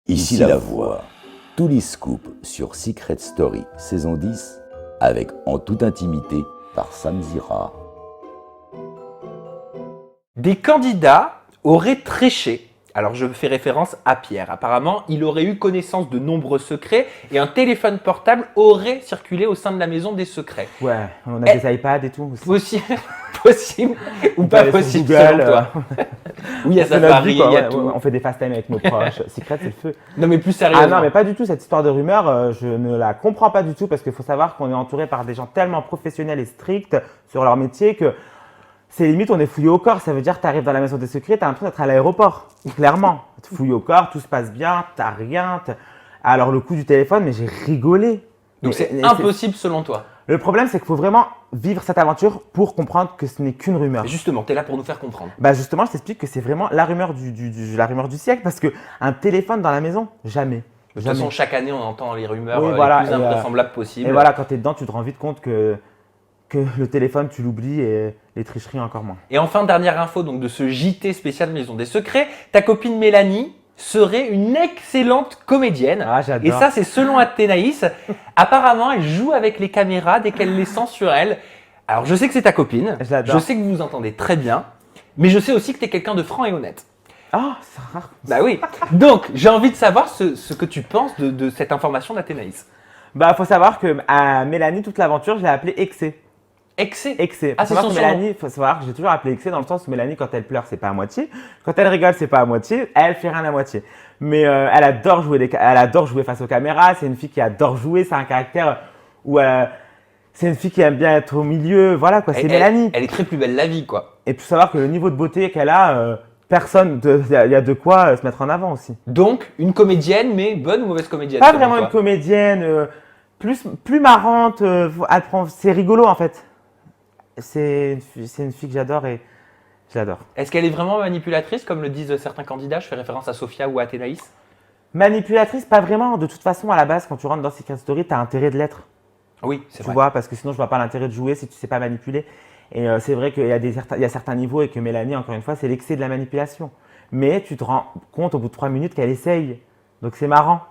Ici la voix. Tous les scoops sur Secret Story saison 10 avec En toute intimité par Sam Zira. Des candidats auraient tréché. Alors je fais référence à Pierre. Apparemment, il aurait eu connaissance de nombreux secrets et un téléphone portable aurait circulé au sein de la maison des secrets. Ouais, on a des iPads et tout aussi. Possible ou pas Aller sur possible Google, selon toi Oui, il y a c'est notre Safari, vie, quoi, il y a ouais, tout. ouais, on fait des fast time avec nos proches. Secret, c'est le feu. Non mais plus sérieusement. Ah non, mais pas du tout, cette histoire de rumeur, je ne la comprends pas du tout parce qu'il faut savoir qu'on est entouré par des gens tellement professionnels et stricts sur leur métier que c'est limite, on est fouillé au corps. Ça veut dire que tu arrives dans la maison des secrets, tu as l'impression d'être à l'aéroport, clairement. Tu fouilles au corps, tout se passe bien, tu n'as rien. Alors le coup du téléphone, mais j'ai rigolé. Donc c'est impossible selon toi. Le problème, c'est qu'il faut vraiment vivre cette aventure pour comprendre que ce n'est qu'une rumeur. Mais justement, tu es là pour nous faire comprendre. Bah justement, je t'explique que c'est vraiment la rumeur du siècle parce qu'un téléphone dans la maison, jamais. De toute façon, chaque année, on entend les rumeurs Oui, les voilà, plus invraisemblables possibles. Et voilà, quand tu es dedans, tu te rends vite compte que le téléphone, tu l'oublies et les tricheries encore moins. Et enfin, dernière info donc, de ce JT spécial Maison des Secrets, ta copine Mélanie serait une excellente comédienne. Ah, j'adore. Et ça, c'est selon Athénaïs. Apparemment, elle joue avec les caméras dès qu'elle les sent sur elle. Alors, je sais que c'est ta copine. Je l'adore. Je sais que vous vous entendez très bien. Mais je sais aussi que tu es quelqu'un de franc et honnête. Ah, c'est rare. Bah oui. Donc, j'ai envie de savoir ce que tu penses de cette information d'Athénaïs. Bah, faut savoir que à Mélanie, toute l'aventure, je l'ai appelée Excès. Excès. Excès. Ah, Faut c'est savoir son que surnom. Mélanie, faut savoir que j'ai toujours appelé Excès dans le sens où Mélanie, quand elle pleure, c'est pas à moitié. Quand elle rigole, c'est pas à moitié. Elle fait rien à moitié. Mais elle adore jouer face aux caméras. C'est une fille qui adore jouer. C'est un caractère où c'est une fille qui aime bien être au milieu. Voilà quoi, c'est Mélanie. Elle est très plus belle la vie, quoi. Et puis faut savoir que le niveau de beauté qu'elle a, il y a de quoi se mettre en avant aussi. Donc, une comédienne, mais bonne ou mauvaise comédienne Pas selon vraiment toi une comédienne, plus marrante. C'est rigolo en fait. C'est une fille que j'adore et je l'adore. Est-ce qu'elle est vraiment manipulatrice, comme le disent certains candidats? Je fais référence à Sophia ou à Athénaïs. Manipulatrice, pas vraiment. De toute façon, à la base, quand tu rentres dans Secret Story, tu as intérêt de l'être. Oui, c'est Tu vrai. vois, parce que sinon, je vois pas l'intérêt de jouer si tu sais pas manipuler. Et c'est vrai qu'il y a certains niveaux et que Mélanie, encore une fois, c'est l'excès de la manipulation. Mais tu te rends compte au bout de 3 minutes qu'elle essaye. Donc c'est marrant.